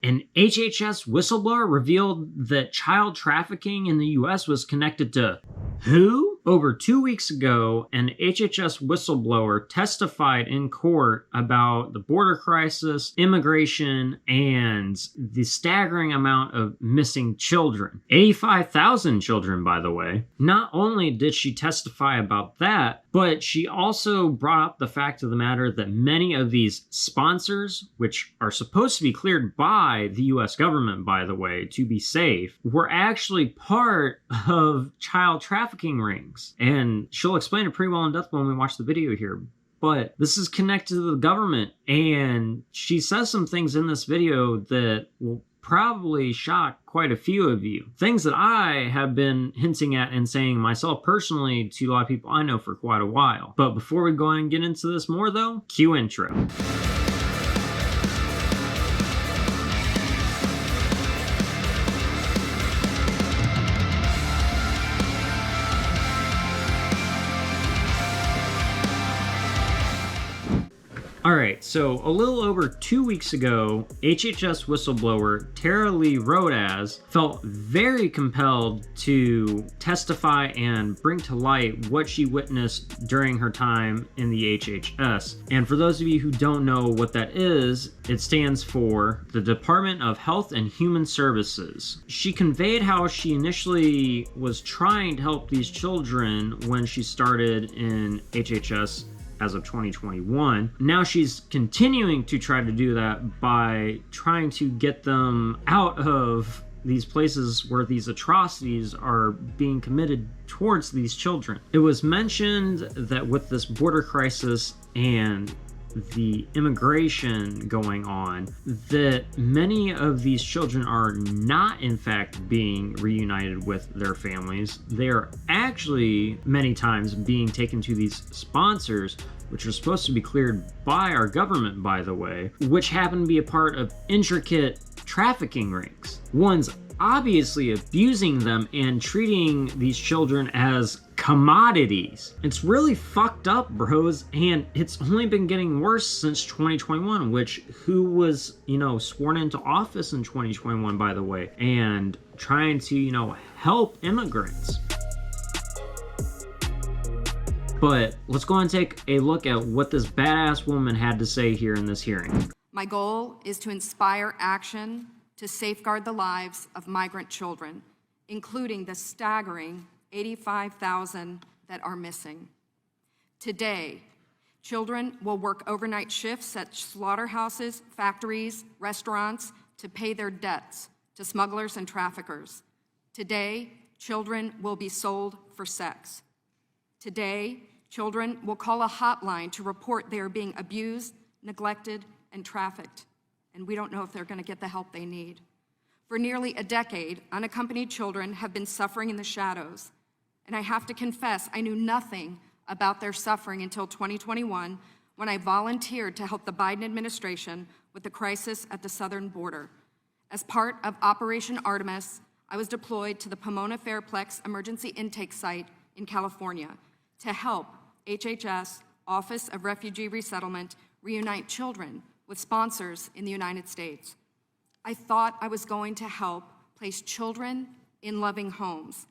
An HHS whistleblower revealed that child trafficking in the US was connected to who? Over 2 weeks ago, an HHS whistleblower testified in court about the border crisis, immigration, and the staggering amount of missing children. 85,000 children, by the way. Not only did she testify about that, but she also brought up the fact of the matter that many of these sponsors, which are supposed to be cleared by the US government, by the way, to be safe, were actually part of child trafficking rings. And she'll explain it pretty well in depth when we watch the video here. But this is connected to the government, and she says some things in this video that will probably shock quite a few of you. Things that I have been hinting at and saying myself personally to a lot of people I know for quite a while. But before we go and get into this more though, cue intro. Alright, so a little over 2 weeks ago, HHS whistleblower Tara Lee Rodas felt very compelled to testify and bring to light what she witnessed during her time in the HHS. And for those of you who don't know what that is, it stands for the Department of Health and Human Services. She conveyed how she initially was trying to help these children when she started in HHS as of 2021. Now she's continuing to try to do that by trying to get them out of these places where these atrocities are being committed towards these children. It was mentioned that with this border crisis and the immigration going on, that many of these children are not in fact being reunited with their families. They are actually many times being taken to these sponsors, which are supposed to be cleared by our government, by the way, which happen to be a part of intricate trafficking rings. One's obviously abusing them and treating these children as commodities. It's really fucked up, bros, and it's only been getting worse since 2021, which who was, sworn into office in 2021, by the way, and trying to, help immigrants. But let's go and take a look at what this badass woman had to say here in this hearing. My goal is to inspire action to safeguard the lives of migrant children, including the staggering 85,000 that are missing. Today, children will work overnight shifts at slaughterhouses, factories, restaurants to pay their debts to smugglers and traffickers. Today, children will be sold for sex. Today, children will call a hotline to report they are being abused, neglected, and trafficked, and we don't know if they're going to get the help they need. For nearly a decade, unaccompanied children have been suffering in the shadows, and I have to confess I knew nothing about their suffering until 2021, when I volunteered to help the Biden administration with the crisis at the southern border. As part of Operation Artemis, I was deployed to the Pomona Fairplex Emergency Intake Site in California to help HHS, Office of Refugee Resettlement, reunite children with sponsors in the United States. I thought I was going to help place children in loving homes.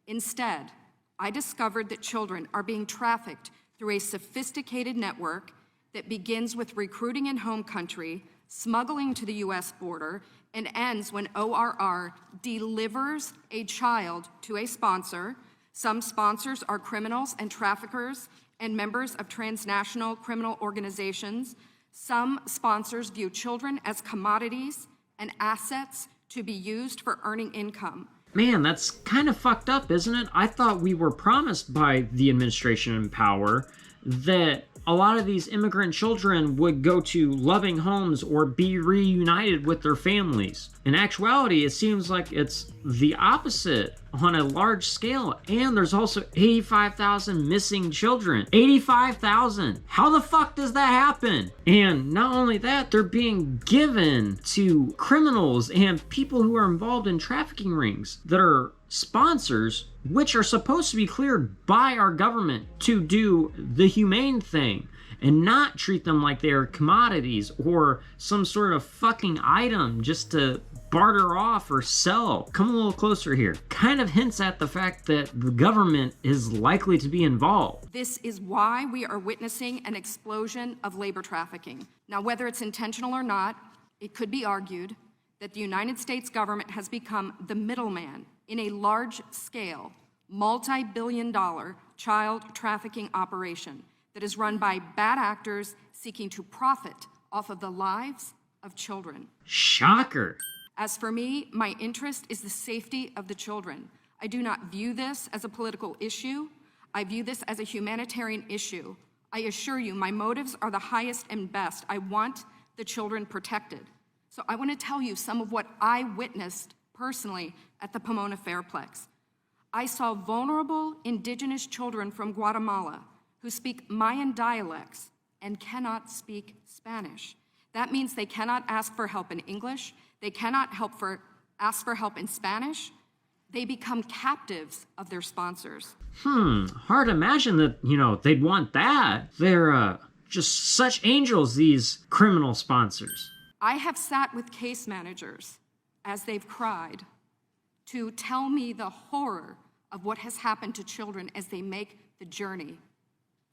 Instead, I discovered that children are being trafficked through a sophisticated network that begins with recruiting in home country, smuggling to the US border, and ends when ORR delivers a child to a sponsor. Some sponsors are criminals and traffickers and members of transnational criminal organizations. Some sponsors view children as commodities and assets to be used for earning income. Man, that's kind of fucked up, isn't it? I thought we were promised by the administration in power that a lot of these immigrant children would go to loving homes or be reunited with their families. In actuality, it seems like it's the opposite on a large scale, and there's also 85,000 missing children. 85,000! How the fuck does that happen? And not only that, they're being given to criminals and people who are involved in trafficking rings that are sponsors, which are supposed to be cleared by our government to do the humane thing and not treat them like they're commodities or some sort of fucking item just to barter off or sell. Come a little closer here. Kind of hints at the fact that the government is likely to be involved. This is why we are witnessing an explosion of labor trafficking. Now, whether it's intentional or not, it could be argued that the United States government has become the middleman in a large-scale, multi-billion-dollar child trafficking operation that is run by bad actors seeking to profit off of the lives of children. Shocker. As for me, my interest is the safety of the children. I do not view this as a political issue. I view this as a humanitarian issue. I assure you, my motives are the highest and best. I want the children protected. So I want to tell you some of what I witnessed personally at the Pomona Fairplex. I saw vulnerable indigenous children from Guatemala who speak Mayan dialects and cannot speak Spanish. That means they cannot ask for help in English. They cannot ask for help in Spanish. They become captives of their sponsors. Hard to imagine that, they'd want that. They're just such angels, these criminal sponsors. I have sat with case managers as they've cried to tell me the horror of what has happened to children as they make the journey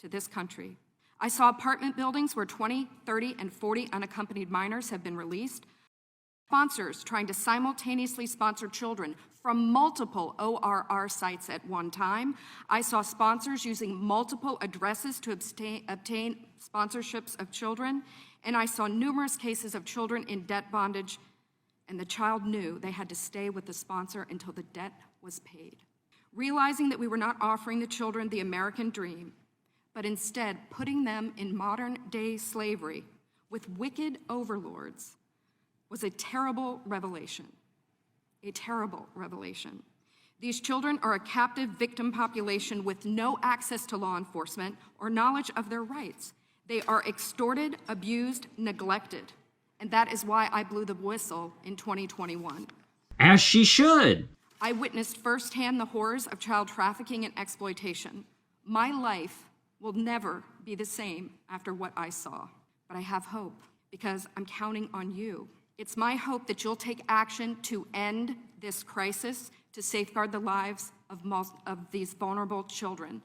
to this country. I saw apartment buildings where 20, 30, and 40 unaccompanied minors have been released. Sponsors trying to simultaneously sponsor children from multiple ORR sites at one time. I saw sponsors using multiple addresses to obtain sponsorships of children. And I saw numerous cases of children in debt bondage, and the child knew they had to stay with the sponsor until the debt was paid. Realizing that we were not offering the children the American dream, but instead putting them in modern-day slavery with wicked overlords was a terrible revelation. A terrible revelation. These children are a captive victim population with no access to law enforcement or knowledge of their rights. They are extorted, abused, neglected. And that is why I blew the whistle in 2021. As she should. I witnessed firsthand the horrors of child trafficking and exploitation. My life will never be the same after what I saw. But I have hope because I'm counting on you. It's my hope that you'll take action to end this crisis, to safeguard the lives of these vulnerable children.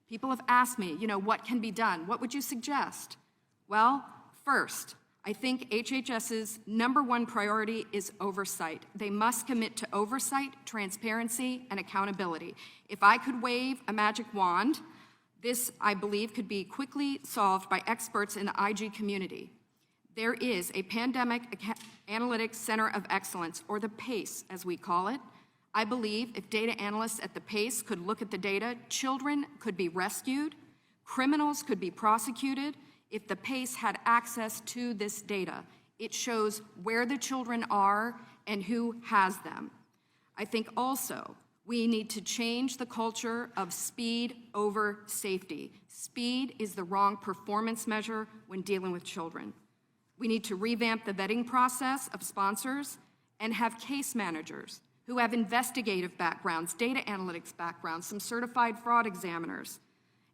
People have asked me, what can be done? What would you suggest? Well, first, I think HHS's #1 priority is oversight. They must commit to oversight, transparency, and accountability. If I could wave a magic wand, this, I believe, could be quickly solved by experts in the IG community. There is a Pandemic Analytics Center of Excellence, or the PACE, as we call it. I believe if data analysts at the PACE could look at the data, children could be rescued, criminals could be prosecuted. If the PACE had access to this data, it shows where the children are and who has them. I think also we need to change the culture of speed over safety. Speed is the wrong performance measure when dealing with children. We need to revamp the vetting process of sponsors and have case managers who have investigative backgrounds, data analytics backgrounds, some certified fraud examiners.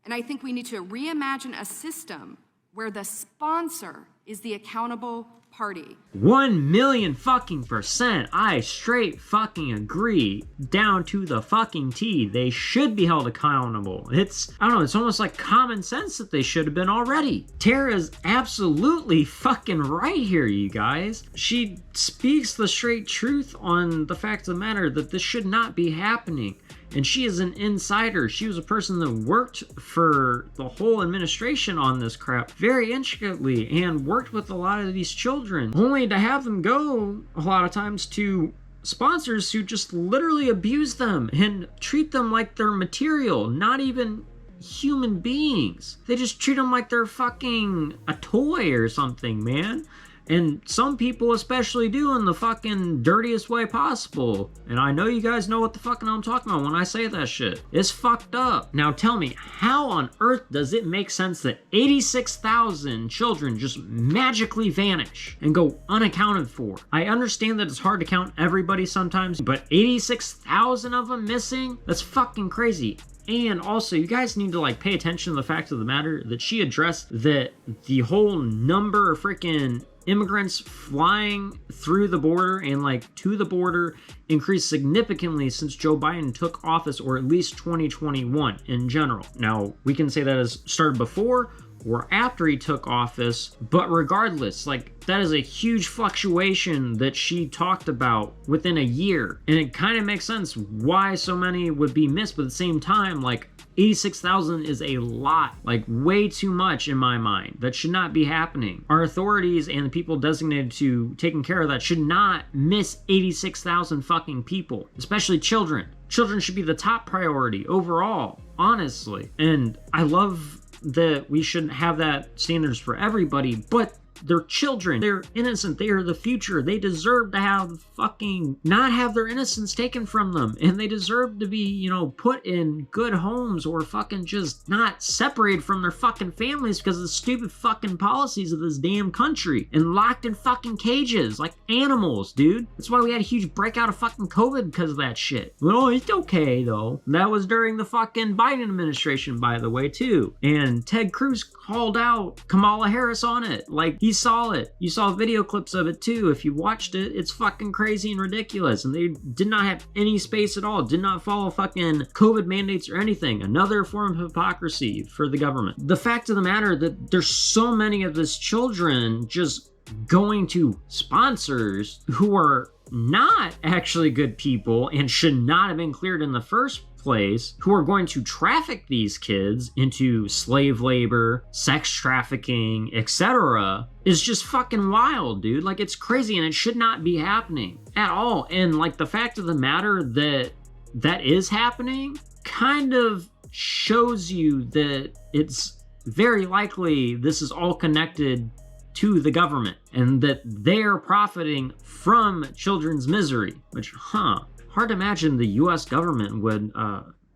And I think we need to reimagine a system where the sponsor is the accountable party. 1,000,000% I straight fucking agree. Down to the fucking T. They should be held accountable. It's almost like common sense that they should have been already. Tara's absolutely fucking right here, you guys. She speaks the straight truth on the fact of the matter that this should not be happening. And she is an insider. She was a person that worked for the whole administration on this crap very intricately and worked with a lot of these children, only to have them go a lot of times to sponsors who just literally abuse them and treat them like they're material, not even human beings. They just treat them like they're fucking a toy or something, man. And some people especially do in the fucking dirtiest way possible. And I know you guys know what the fucking I'm talking about when I say that shit. It's fucked up. Now tell me, how on earth does it make sense that 86,000 children just magically vanish and go unaccounted for? I understand that it's hard to count everybody sometimes, but 86,000 of them missing? That's fucking crazy. And also, you guys need to like pay attention to the fact of the matter that she addressed that the whole number of freaking immigrants flying through the border and like to the border increased significantly since Joe Biden took office, or at least 2021 in general. Now, we can say that has started before or after he took office, but regardless, like, that is a huge fluctuation that she talked about within a year. And it kind of makes sense why so many would be missed, but at the same time, like, 86,000 is a lot, like way too much in my mind. That should not be happening. Our authorities and the people designated to taking care of that should not miss 86,000 fucking people, especially children. Children should be the top priority overall, honestly. And I love that we shouldn't have that standards for everybody, but they're children. They're innocent. They are the future. They deserve to have fucking not have their innocence taken from them. And they deserve to be, you know, put in good homes or fucking just not separated from their fucking families because of the stupid fucking policies of this damn country and locked in fucking cages like animals, dude. That's why we had a huge breakout of fucking COVID because of that shit. Well, it's okay though. That was during the fucking Biden administration, by the way, too. And Ted Cruz called out Kamala Harris on it. Like, he saw it. You saw video clips of it too. If you watched it, it's fucking crazy and ridiculous. And they did not have any space at all. Did not follow fucking COVID mandates or anything. Another form of hypocrisy for the government. The fact of the matter that there's so many of these children just going to sponsors who are not actually good people and should not have been cleared in the first place, who are going to traffic these kids into slave labor, sex trafficking, etc., is just fucking wild, dude. Like, it's crazy and it should not be happening at all. And like, the fact of the matter that that is happening kind of shows you that it's very likely this is all connected to the government and that they're profiting from children's misery, which, hard to imagine the US government would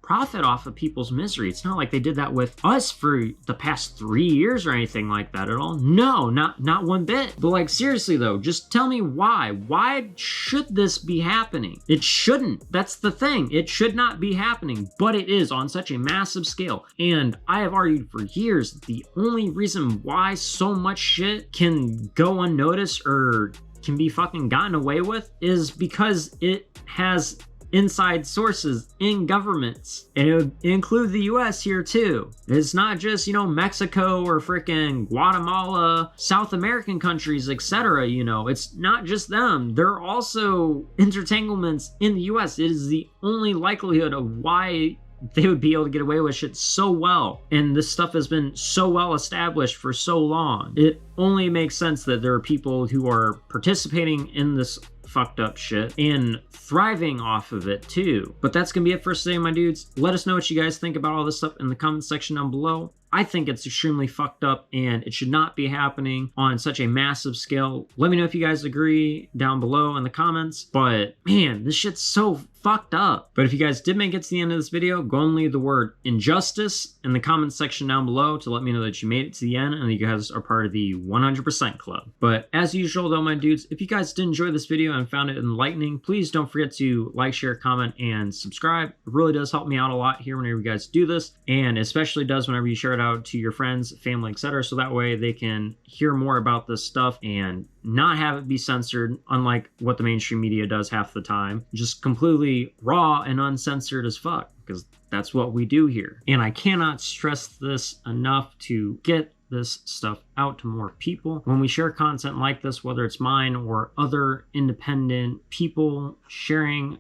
profit off of people's misery. It's not like they did that with us for the past 3 years or anything like that at all. No, not one bit. But like, seriously though, just tell me why. Why should this be happening? It shouldn't. That's the thing. It should not be happening, but it is on such a massive scale. And I have argued for years that the only reason why so much shit can go unnoticed or can be fucking gotten away with is because it has inside sources in governments, and it would include the US here too. It's not just, you know, Mexico or freaking Guatemala, South American countries, etc. You know, it's not just them. There are also intertanglements in the US. It is the only likelihood of why they would be able to get away with shit so well. And this stuff has been so well established for so long. It only makes sense that there are people who are participating in this fucked up shit and thriving off of it too. But that's gonna be it for us today, my dudes. Let us know what you guys think about all this stuff in the comment section down below. I think it's extremely fucked up and it should not be happening on such a massive scale. Let me know if you guys agree down below in the comments. But man, this shit's so fucked up. But if you guys did make it to the end of this video, go and leave the word injustice in the comment section down below to let me know that you made it to the end and that you guys are part of the 100% club. But as usual though, my dudes, if you guys did enjoy this video and found it enlightening, please don't forget to like, share, comment, and subscribe. It really does help me out a lot here whenever you guys do this, and especially does whenever you share it out to your friends, family, etc., so that way they can hear more about this stuff and not have it be censored, unlike what the mainstream media does half the time. Just completely raw and uncensored as fuck, because that's what we do here. And I cannot stress this enough to get this stuff out to more people. When we share content like this, whether it's mine or other independent people sharing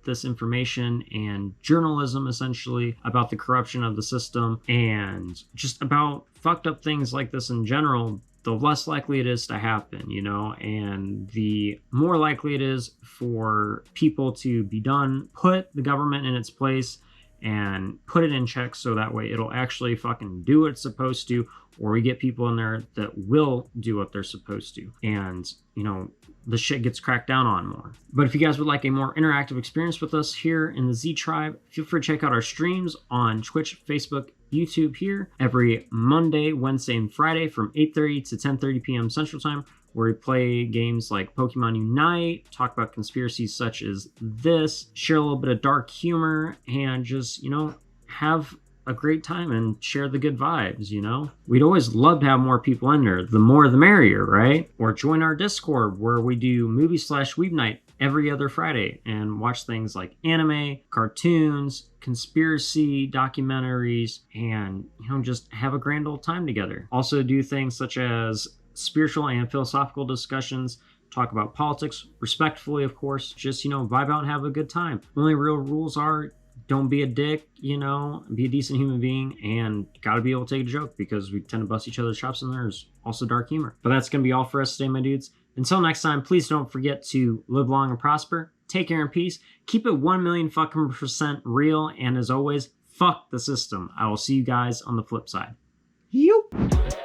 this information and journalism essentially about the corruption of the system and just about fucked up things like this in general, the less likely it is to happen, you know, and the more likely it is for people to be done, put the government in its place and put it in check so that way it'll actually fucking do what it's supposed to, or we get people in there that will do what they're supposed to. And, you know, the shit gets cracked down on more. But if you guys would like a more interactive experience with us here in the Z Tribe, feel free to check out our streams on Twitch, Facebook, YouTube here every Monday, Wednesday, and Friday from 8:30 to 10:30 p.m. Central Time, where we play games like Pokemon Unite, talk about conspiracies such as this, share a little bit of dark humor, and just, you know, have a great time and share the good vibes, you know? We'd always love to have more people in there. The more the merrier, right? Or join our Discord where we do movie/weeb night every other Friday and watch things like anime, cartoons, conspiracy documentaries, and, you know, just have a grand old time together. Also do things such as spiritual and philosophical discussions, talk about politics respectfully, of course, just, you know, vibe out and have a good time. The only real rules are don't be a dick, you know, be a decent human being, and gotta be able to take a joke because we tend to bust each other's chops and there's also dark humor. But that's gonna be all for us today, my dudes. Until next time, please don't forget to live long and prosper, take care and peace, keep it 1,000,000% real, and as always, fuck the system. I will see you guys on the flip side. Yoop!